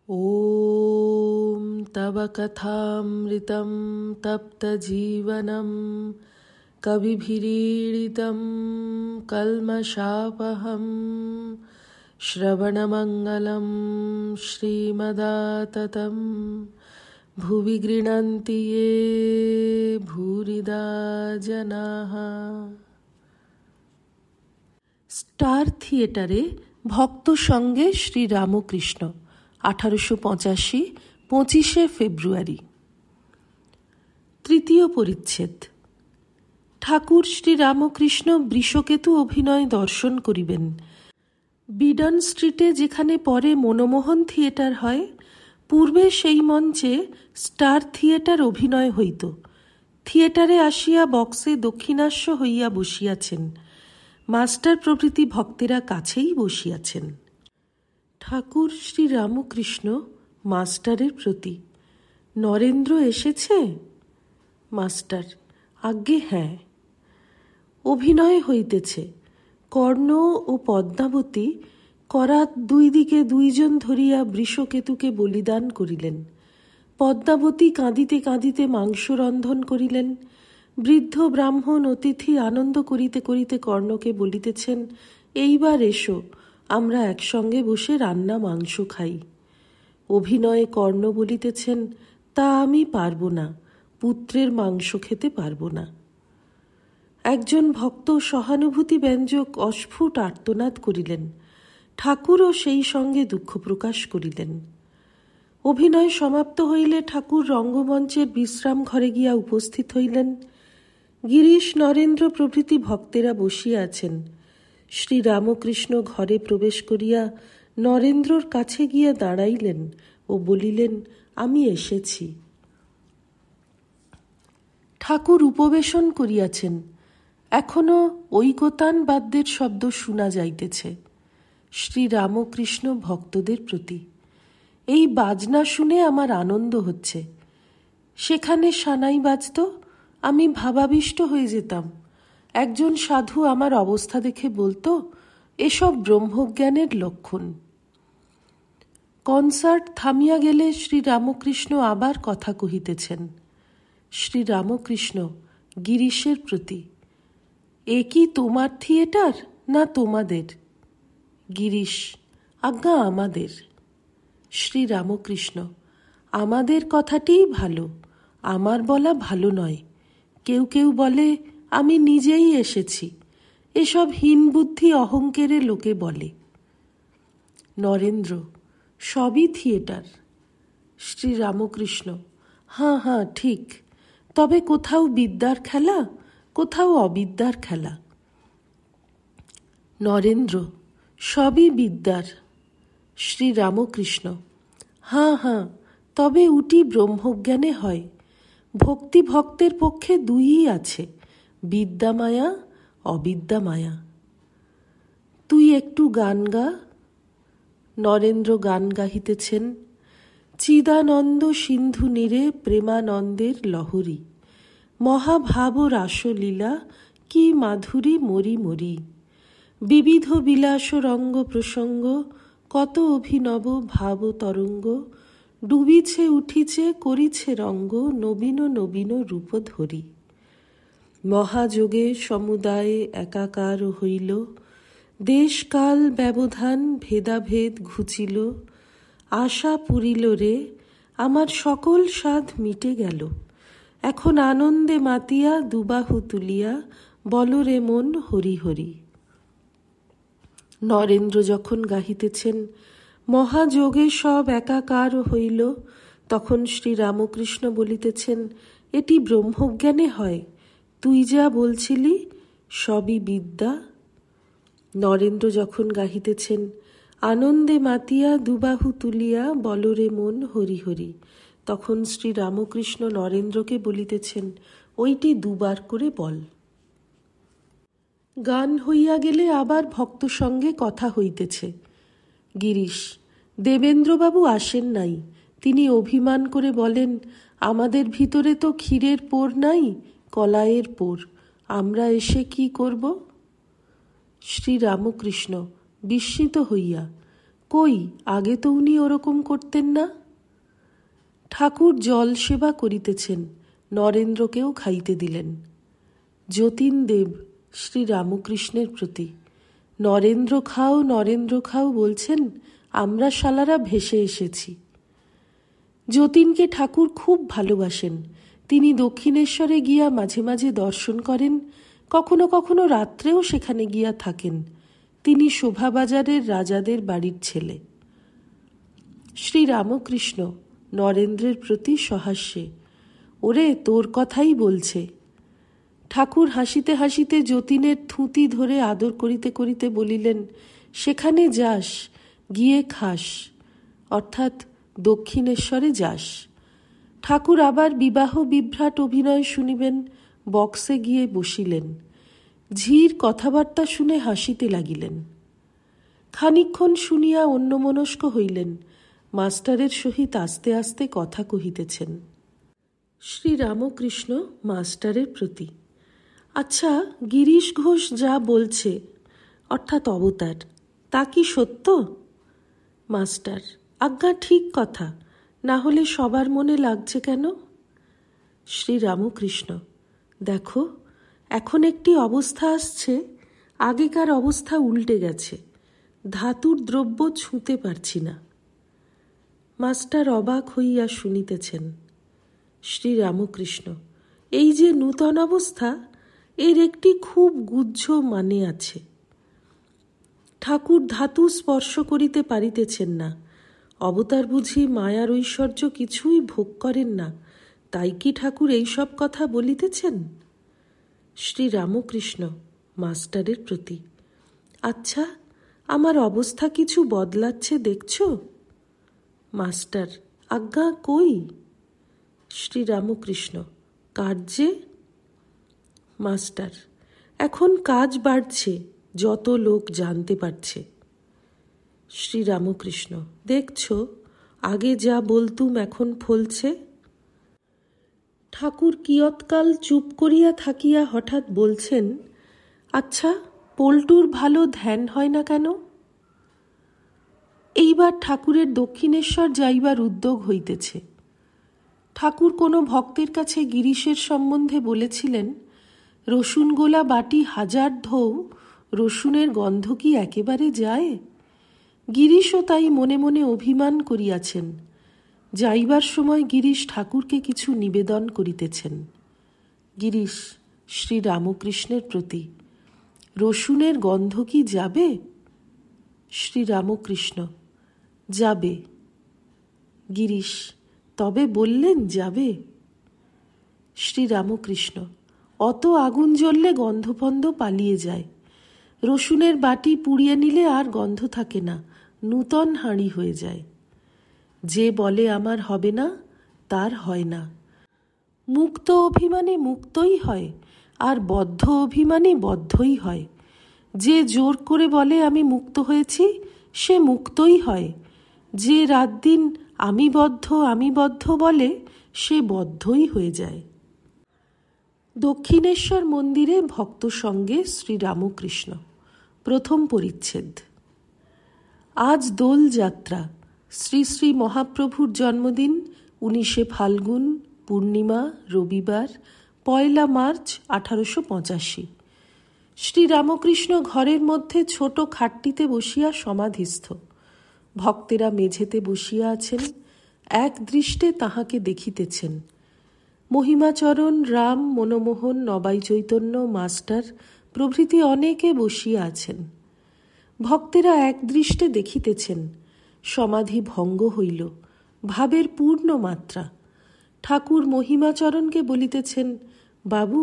ॐ तव कथामृतं तप्तजीवनं कविभिरीडितं कल्मषापहं श्रवणमङ्गलं श्रीमदाततं भुवि गृह्णन्ति ये भूरिदा जनाः। স্টার থিয়েটারে ভক্ত সঙ্গে শ্রী রামকৃষ্ণ 1885 25শে ফেব্রুয়ারি। তৃতীয় পরিচ্ছেদ। ঠাকুর শ্রী রামকৃষ্ণ বৃষকেতু অভিনয় দর্শন করিবেন। বিডন স্ট্রিটে যেখানে পরে মনমোহন থিয়েটার হয়, পূর্বে সেই মঞ্চে স্টার থিয়েটার অভিনয় হইত। থিয়েটারে আসিয়া বক্সে দক্ষিণাস্য হইয়া বসিয়াছেন। মাস্টার প্রভৃতি ভক্তেরা কাছেই বসিয়াছেন। ঠাকুর শ্রী রামকৃষ্ণ মাস্টারের প্রতি, নরেন্দ্র এসেছে? মাস্টার, আজ্ঞে হ্যাঁ। অভিনয় হইতেছে। কর্ণ ও পদ্মাবতী করাত দুই দিকে দুইজন ধরিয়া বৃষকেতুকে বলিদান করিলেন। পদ্মাবতী কাঁদিতে কাঁদিতে মাংস রন্ধন করিলেন। বৃদ্ধ ব্রাহ্মণ অতিথি আনন্দ করিতে করিতে কর্ণকে বলিতেছেন, এইবার এসো, আমরা একসঙ্গে বসে রান্না মাংস খাই। অভিনয়ে কর্ণ বলিতেছেন, তা আমি পারব না, পুত্রের মাংস খেতে পারব না। একজন ভক্ত সহানুভূতি ব্যঞ্জক অস্ফুট আর্তনাদ করিলেন। ঠাকুরও সেই সঙ্গে দুঃখ প্রকাশ করিলেন। অভিনয় সমাপ্ত হইলে ঠাকুর রঙ্গমঞ্চের বিশ্রাম ঘরে গিয়া উপস্থিত হইলেন। গিরিশ, নরেন্দ্র প্রভৃতি ভক্তেরা বসিয়া আছেন। শ্রী রামকৃষ্ণ ঘরে প্রবেশ করিয়া নরেন্দ্রর কাছে গিয়া দাঁড়াইলেন ও বলিলেন, আমি এসেছি। ঠাকুর উপবেশন করিয়াছেন। এখনো ঐকতান বাদ্যের শব্দ শোনা যাইতেছে। শ্রী রামকৃষ্ণ ভক্তদের প্রতি, এই বাজনা শুনে আমার আনন্দ হচ্ছে। সেখানে সানাই বাজত, আমি ভাবাবিষ্ট হয়ে যেতাম। একজন সাধু আমার অবস্থা দেখে বলতো, এসব ব্রহ্মজ্ঞানের লক্ষণ। কনসার্ট থামিয়া গেলে শ্রী রামকৃষ্ণ আবার কথা কহিতেছেন। শ্রী রামকৃষ্ণ গিরিশের প্রতি, এ কি তোমার থিয়েটার না তোমাদের? গিরিশ, আজ্ঞা আমাদের। শ্রী রামকৃষ্ণ, আমাদের কথাটিই ভালো, আমার বলা ভালো নয়। কেউ কেউ বলে আমি নিজেই এসেছি, এসব হীন বুদ্ধি অহংকারে লোকে বলে। নরেন্দ্র, সবই থিয়েটার। শ্রী রামকৃষ্ণ, হাঁ হাঁ ঠিক, তবে কোথাও বিদ্যার খেলা, কোথাও অবিদ্যার খেলা। নরেন্দ্র, সবই বিদ্যার। শ্রী রামকৃষ্ণ, হাঁ হাঁ, তবে উটি ব্রহ্মজ্ঞানে হয়। ভক্তি ভক্তের পক্ষে দুইই আছে, বিদ্যা মায়া, অবিদ্যা মায়া। তুই একটু গান গা। নরেন্দ্র গান গাহিতেছেন। চিদানন্দ সিন্ধু নীরে প্রেমানন্দের লহরী, মহাভাব রাসলীলা কি মাধুরী মরি মরি। বিবিধ বিলাস রঙ্গ প্রসঙ্গ, কত অভিনব ভাব তরঙ্গ। ডুবিছে উঠিছে করিছে রঙ্গ, নবীন নবীন রূপ ধরি। মহাযোগে সমুদায়ে একাকার হইল, দেশ কাল ব্যবধান ভেদাভেদ ঘুচিল। আশা পুরিল রে, আমার সকল সাধ মিটে গেল। এখন আনন্দে মাতিয়া দুবাহু তুলিয়া, বল রে মন হরি হরি। নরেন্দ্র যখন গাহিতেছেন, মহাযোগে সব একাকার হইল, তখন শ্রী রামকৃষ্ণ বলিতেছেন, এটি ব্রহ্মজ্ঞানে হয়। তুই যা বলছিলি সবই বিদ্যা। নরেন্দ্র যখন গাহিতেছেন, আনন্দে মাতিয়া দুবাহু তুলিয়া, বলরে মন হরি হরি, তখন শ্রী রামকৃষ্ণ নরেন্দ্রকে বলিতেছেন, ওইটি দুবার করে বল। গান হইয়া গেলে আবার ভক্ত সঙ্গে কথা হইতেছে। গিরিশ, দেবেন্দ্রবাবু আসেন নাই। তিনি অভিমান করে বলেন, আমাদের ভিতরে তো ক্ষীরের পোর নাই, কলাইয়ের পোর, আমরা এসে কি করব? শ্রী রামকৃষ্ণ বিস্মিত হইয়া, কই, আগে তো উনি ওরকম করতেন না। ঠাকুর জল সেবা করিতেছেন, নরেন্দ্রকেও খাইতে দিলেন। যতীন দেব শ্রী রামকৃষ্ণের প্রতি, নরেন্দ্র খাও নরেন্দ্র খাও বলছেন, আমরা শালারা ভেসে এসেছি। যতীনকে ঠাকুর খুব ভালোবাসেন। তিনি দক্ষিণেশ্বরে গিয়া মাঝে মাঝে দর্শন করেন, কখনো কখনো রাত্রেও সেখানে গিয়া থাকেন। তিনি শোভাবাজারের রাজাদের বাড়ির ছেলে। শ্রী রামকৃষ্ণ নরেন্দ্রের প্রতি সহাস্যে, ওরে তোর কথাই বলছে। ঠাকুর হাসিতে হাসিতে যতীনের থুঁতি ধরে আদর করিতে করিতে বলিলেন, সেখানে যাস, গিয়ে খাস, অর্থাৎ দক্ষিণেশ্বরে যাস। ঠাকুর আবার বিবাহ বিভ্রাট অভিনয় শুনিবেন, বক্সে গিয়ে বসিলেন। ঝির কথাবার্তা শুনে হাসিতে লাগিলেন। খানিকক্ষণ শুনিয়া অন্যমনস্ক হইলেন, মাস্টারের সহিত আস্তে আস্তে কথা কহিতেছেন। শ্রী রামকৃষ্ণ মাস্টারের প্রতি, আচ্ছা, গিরিশ ঘোষ যা বলছে, অর্থাৎ অবতার, তা কি সত্য? মাস্টার, আজ্ঞা ঠিক কথা, না হলে সবার মনে লাগছে কেন? শ্রী রামকৃষ্ণ, দেখো, এখন একটি অবস্থা আসছে, আগেকার অবস্থা উল্টে গেছে, ধাতুর দ্রব্য ছুঁতে পারছি না। মাস্টার অবাক হইয়া শুনিতেছেন। শ্রী রামকৃষ্ণ, এই যে নূতন অবস্থা, এর একটি খুব গুহ্য মানে আছে। ঠাকুর ধাতু স্পর্শ করিতে পারিতেছেন না, অবতার বুঝি মায়ার ঐশ্বর্য কিছুই ভোগ করেন না, তাই কি ঠাকুর এইসব কথা বলিতেছেন? শ্রী রামকৃষ্ণ মাস্টারের প্রতি, আচ্ছা, আমার অবস্থা কিছু বদলাচ্ছে দেখছ? মাস্টার, আজ্ঞা কই? শ্রী রামকৃষ্ণ, কার্যে? মাস্টার, এখন কাজ বাড়ছে, যত লোক জানতে পারছে। শ্রী রামকৃষ্ণ, দেখছ, আগে যা বলতুম এখন ফলছে। ঠাকুর কিয়ৎকাল চুপ করিয়া থাকিয়া হঠাৎ বলছেন, আচ্ছা, পল্টুর ভালো ধ্যান হয় না কেন? এইবার ঠাকুরের দক্ষিণেশ্বর যাইবার উদ্যোগ হইতেছে। ঠাকুর কোনো ভক্তের কাছে গিরিশের সম্বন্ধে বলেছিলেন, রসুন গোলা বাটি হাজার ধৌ, রসুনের গন্ধ কি একেবারে যায়? গিরিশও তাই মনে মনে অভিমান করিয়াছেন। যাইবার সময় গিরিশ ঠাকুরকে কিছু নিবেদন করিতেছেন। গিরিশ শ্রী রামকৃষ্ণের প্রতি, রসুনের গন্ধ কি যাবে? শ্রী রামকৃষ্ণ, যাবে। গিরিশ, তবে বললেন যাবে? শ্রী রামকৃষ্ণ, অত আগুন জ্বললে গন্ধপন্ধ পালিয়ে যায়। রসুনের বাটি পুড়িয়ে নিলে আর গন্ধ থাকে না, নূতন হাঁড়ি হয়ে যায়। যে বলে আমার হবে না, তার হয় না। মুক্ত অভিমানে মুক্তই হয়, আর বদ্ধ অভিমানে বদ্ধই হয়। যে জোর করে বলে আমি মুক্ত হয়েছি, সে মুক্তই হয়। যে রাত দিন আমি বদ্ধ বলে, সে বদ্ধই হয়ে যায়। দক্ষিণেশ্বর মন্দিরে ভক্ত সঙ্গে শ্রী রামকৃষ্ণ, প্রথম পরিচ্ছেদ। আজ দোল যাত্রা, শ্রী শ্রী মহাপ্রভুর জন্মদিন 19শে ফাল্গুন, পূর্ণিমা, রবিবার, 1 মার্চ 1885। শ্রী রামকৃষ্ণ ঘরের মধ্যে ছোট খাটটিতে বসিয়া সমাধিস্থ। ভক্তেরা মেঝেতে বসিয়া আছেন, এক দৃষ্টে তাহাকে দেখিতেছেন। মহিমাচরণ, রাম, মনমোহন, নবাই চৈতন্য, মাস্টার প্রভৃতি অনেকে বসিয়া আছেন। ভক্তেরা এক দৃষ্টে দেখিতেছেন। সমাধি ভঙ্গ হইল, ভাবের পূর্ণ মাত্রা। ঠাকুর মহিমাচরণকে বলিতেছেন, বাবু,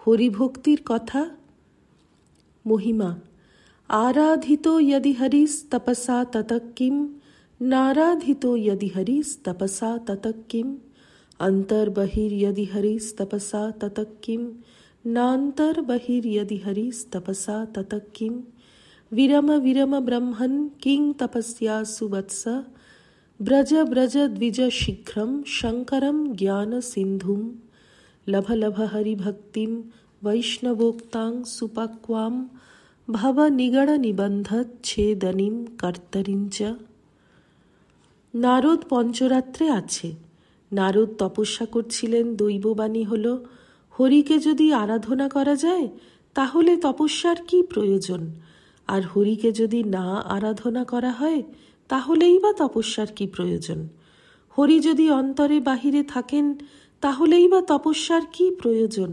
হরিভক্তির কথা। মহিমা, আরাধিত यदि हरिस तपसा ततः किम, नाराधितो यदि हरिस तपसा ततः किम, अंतर्बहिर यदि हरिस तपसा ततः किम, नान्तर्बहिर यदि हरिस तपसा ततः किम, विरम विरम ब्रह्मन् किं तपस्या सुवत्स, ब्रज ब्रज द्विज शीघ्रं शंकरं ज्ञान सिंधुं, लभ लभ हरिभक्तिं वैष्णवोक्तां सुपक्वां, ভব নিগড় নিবন্ধচ্ছেদনিম কর্তরিঞ্চ। নারদ পঞ্চরাত্রে আছে। নারদ তপস্যা করছিলেন। দৈববাণী হল, হরিকে যদি আরাধনা করা যায় তাহলে তপস্যার কি প্রয়োজন, আর হরিকে যদি না আরাধনা করা হয় তাহলেই বা তপস্যার কি প্রয়োজন। হরি যদি অন্তরে বাহিরে থাকেন তাহলেই বা তপস্যার কি প্রয়োজন,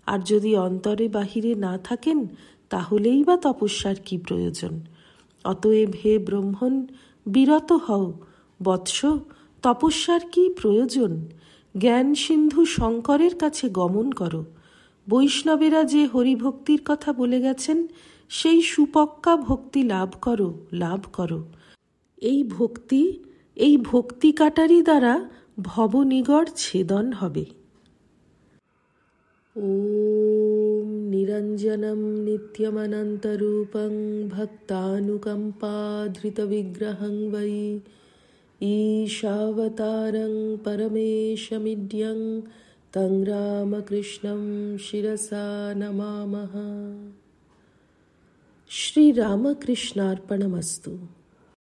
আর যদি অন্তরে বাহিরে না থাকেন তাহলেই বা তপস্যার কি প্রয়োজন। অতএব হে ব্রহ্মণ, বিরত হও বৎস, তপস্যার কি প্রয়োজন। জ্ঞান সিন্ধু শঙ্করের কাছে গমন করো। বৈষ্ণবেরা যে হরিভক্তির কথা বলে গেছেন সেই সুপক্কা ভক্তি লাভ করো, লাভ করো। এই ভক্তি কাটারি দ্বারা ভবনিগড় ছেদন হবে। ওম নিরঞ্জনম নিত্যমনন্তরূপং ভক্তানুকম্পাধৃতবিগ্রহং বৈ ঈশাবতারং পরমেশমিড্যং তং রামকৃষ্ণং শিরসা নমামঃ। শ্রীরামকৃষ্ণার্পণমস্তু।